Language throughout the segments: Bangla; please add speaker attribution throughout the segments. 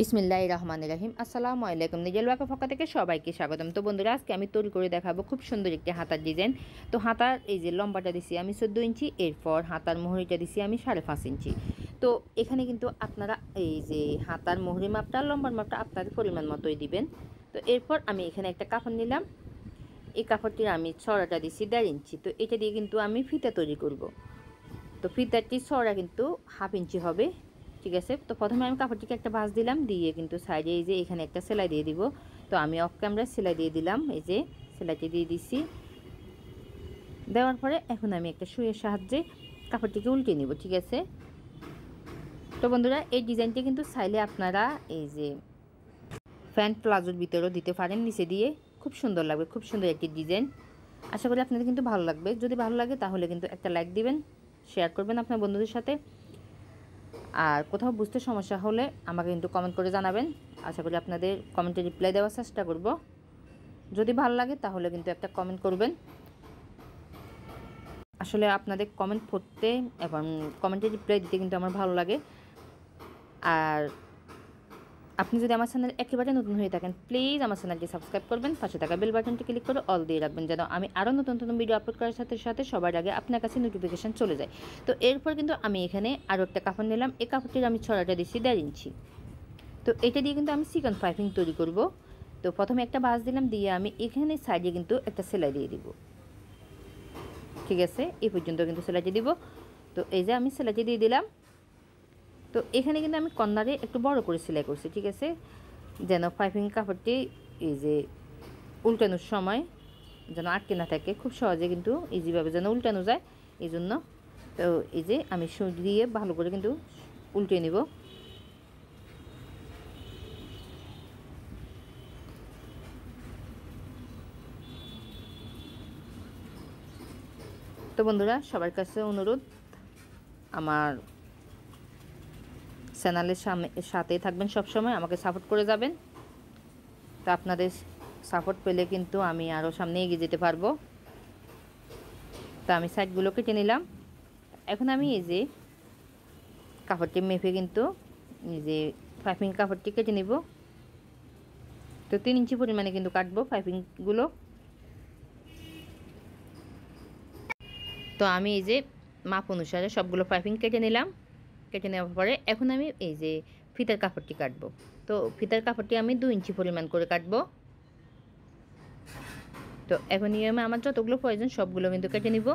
Speaker 1: বিসমিল্লাহির রহমানির রহিম। আসসালামু আলাইকুম। নিজের ওয়াকা ফকা থেকে সবাইকে স্বাগতম। তো বন্ধুরা, আজকে আমি তৈরি করে দেখাবো খুব সুন্দর একটি হাতার ডিজাইন। তো হাতার এই যে লম্বাটা দিছি আমি 14 ইঞ্চি, এরপর হাতার মোহরিটা দিছি আমি 5.5 ইঞ্চি। তো এখানে কিন্তু আপনারা এই যে হাতার মোহরি মাপটা, লম্বার মাপটা আপনাদের পরিমাণ মতোই দিবেন। তো এরপর আমি এখানে একটা কাপড় নিলাম, এই কাপড়টির আমি ছড়াটা দিছি 1.5 ইঞ্চি। তো এটা দিয়ে কিন্তু আমি ফিতা তৈরি করব। তো ফিতাটি ছড়া কিন্তু 1/2 ইঞ্চি হবে, ঠিক আছে। তো প্রথমে আমি কাপড়টিকে একটা ভাঁজ দিলাম, দিয়ে কিন্তু সাইডে এই যে এখানে একটা সেলাই দিয়ে দিব। তো আমি অফ ক্যামেরায় সেলাই দিয়ে দিলাম, এই যে সেলাইটি দিয়ে দিছি। দেওয়ার পরে এখন আমি একটা সুইয়ের সাহায্যে কাপড়টিকে উল্টে নিব, ঠিক আছে। তো বন্ধুরা, এই ডিজাইনটি কিন্তু চাইলে আপনারা এই যে প্যান্ট প্লাজোর ভিতরেও দিতে পারেন, নিচে দিয়ে খুব সুন্দর লাগবে, খুব সুন্দর একটি ডিজাইন। আশা করি আপনাদের কিন্তু ভালো লাগবে। যদি ভালো লাগে তাহলে কিন্তু একটা লাইক দিবেন, শেয়ার করবেন আপনার বন্ধুদের সাথে। আর কোথাও বুঝতে সমস্যা হলে আমাকে কিন্তু কমেন্ট করে জানাবেন। আশা করি আপনাদের কমেন্টে রিপ্লাই দেওয়ার চেষ্টা করব। যদি ভালো লাগে তাহলে কিন্তু একটা কমেন্ট করবেন। আসলে আপনাদের কমেন্ট পড়তে এবং কমেন্টে রিপ্লাই দিতে কিন্তু আমার ভালো লাগে। আর আপনি যদি আমার চ্যানেল একেবারে নতুন হয়ে থাকেন, প্লিজ আমার চ্যানেলটি সাবস্ক্রাইব করবেন, পাশে থাকা বেল বাটনটি ক্লিক করে অল দিয়ে রাখবেন, যেন আমি আরও নতুন নতুন ভিডিও আপলোড করার সাথে সাথে সবার আগে আপনার কাছে নোটিফিকেশান চলে যায়। তো এরপর কিন্তু আমি এখানে আরও একটা কাপড় নিলাম, এই কাপড়টির আমি ছড়াটা দিচ্ছি 1.5 ইঞ্চি। তো এটা দিয়ে কিন্তু আমি চিকন পাইপিং তৈরি করব। তো প্রথমে একটা ভাঁজ দিলাম, দিয়ে আমি এখানে সাইডে কিন্তু একটা সেলাই দিয়ে দিব, ঠিক আছে। এই পর্যন্ত কিন্তু সেলাইটি দিব। তো এই যে আমি সেলাইটি দিয়ে দিলাম। তো এখানে কিন্তু আমি কর্নারে একটু বড় করে সেলাই করছি, ঠিক আছে, যেন পাইপিং কাপড়টি এই যে উল্টানোর সময় যেন আটকে না থাকে, খুব সহজে কিন্তু ইজিভাবে যেন উল্টানো যায় এই জন্য। তো এই যে আমি সুই দিয়ে ভালো করে কিন্তু উল্টে নিব। তো বন্ধুরা, সবার কাছে অনুরোধ, আমার চ্যানেলের সাথেই থাকবেন, সবসময় আমাকে সাপোর্ট করে যাবেন। তো আপনাদের সাপোর্ট পেলে কিন্তু আমি আরও সামনে এগিয়ে যেতে পারবো। তো আমি সাইডগুলো কেটে নিলাম। এখন আমি এই যে কাপড়টি মেপে কিন্তু এই যে পাইপিং কাপড়টি কেটে নিব। তো 3 ইঞ্চি পরিমাণে কিন্তু কাটবো পাইপিংগুলো। তো আমি এই যে মাপ অনুসারে সবগুলো পাইপিং কেটে নিলাম। কেটে নেওয়ার পরে এখন আমি এই যে ফিতার কাপড়টি কাটবো। তো ফিতার কাপড়টি আমি 2 ইঞ্চি পরিমাণ করে কাটবো। তো এখন নিয়মে আমার যতগুলো প্রয়োজন সবগুলো কিন্তু কেটে নিব।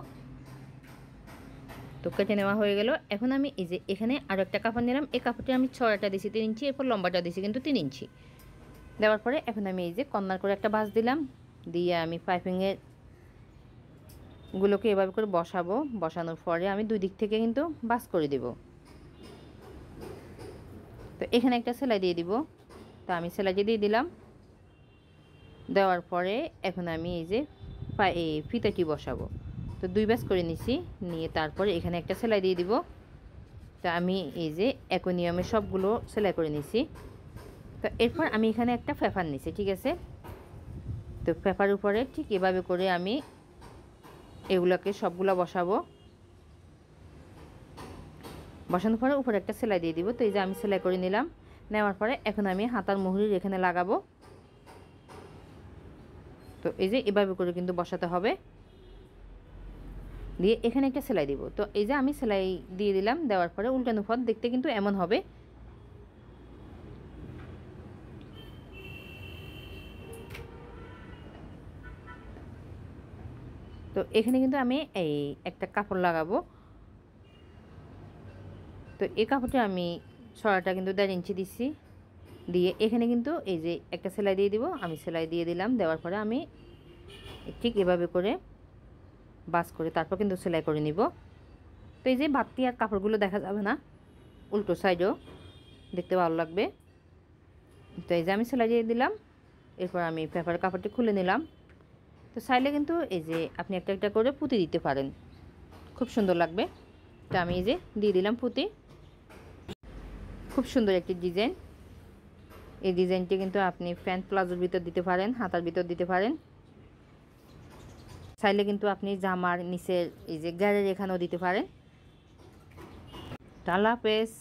Speaker 1: তো কেটে নেওয়া হয়ে গেল। এখন আমি এই যে এখানে আরও একটা কাপড় নিলাম, এই কাপড়টি আমি ছড়াটা দিছি 3 ইঞ্চি, এরপর লম্বাটা দিছি কিন্তু 3 ইঞ্চি। দেওয়ার পরে এখন আমি এই যে কর্নার করে একটা ভাঁজ দিলাম, দিয়ে আমি পাইপিংয়ের গুলোকে এভাবে করে বসাবো। বসানোর পরে আমি দুই দিক থেকে কিন্তু ভাঁজ করে দেব। তো এখানে একটা সেলাই দিয়ে দিব। তো আমি সেলাইটি দিয়ে দিলাম। দেওয়ার পরে এখন আমি এই যে এই ফিতাটি বসাবো। তো 2 ভাঁজ করে নিছি, নিয়ে তারপরে এখানে একটা সেলাই দিয়ে দিব। তো আমি এই যে একই নিয়মে সবগুলো সেলাই করে নিছি। তো এরপর আমি এখানে একটা পেপার নিছি, ঠিক আছে। তো পেপার উপরে ঠিক এভাবে করে আমি এগুলোকে সবগুলো বসাবো। বসানোর পরে উপরে একটা সেলাই দিয়ে দিব। তো এই যে আমি সেলাই করে নিলাম। নেওয়ার পরে এখন আমি হাতার মুহুরির এখানে লাগাবো। তো এই যে এভাবে করে কিন্তু বসাতে হবে, দিয়ে এখানে একটা সেলাই দিব। তো এই যে আমি সেলাই দিয়ে দিলাম। দেওয়ার পরে উল্টানো পথ দেখতে কিন্তু এমন হবে। তো এখানে কিন্তু আমি এই একটা কাপড় লাগাবো। তো এই কাপড়টা আমি ছড়াটা কিন্তু 1.5 ইঞ্চি দিচ্ছি, দিয়ে এখানে কিন্তু এই যে একটা সেলাই দিয়ে দিব। আমি সেলাই দিয়ে দিলাম। দেওয়ার পরে আমি ঠিক এভাবে করে বাস করে তারপর কিন্তু সেলাই করে নিব। তো এই যে বাড়তি আর কাপড়গুলো দেখা যাবে না, উল্টো সাইডেও দেখতে ভালো লাগবে। তো এই যে আমি সেলাই দিয়ে দিলাম। এরপর আমি পেপার কাপড়টি খুলে নিলাম। তো চাইলে কিন্তু এই যে আপনি একটা একটা করে পুঁতি দিতে পারেন, খুব সুন্দর লাগবে। তো আমি এই যে দিয়ে দিলাম পুঁতি। খুব সুন্দর একটি ডিজাইন। এই ডিজাইনটি কিন্তু আপনি প্যান্ট প্লাজোর ভিতর দিতে পারেন, হাতার ভিতর দিতে পারেন। চাইলে কিন্তু আপনি জামার নিচের এই যে গায়ের এখানেও দিতে পারেন। আল্লাহ হাফেজ।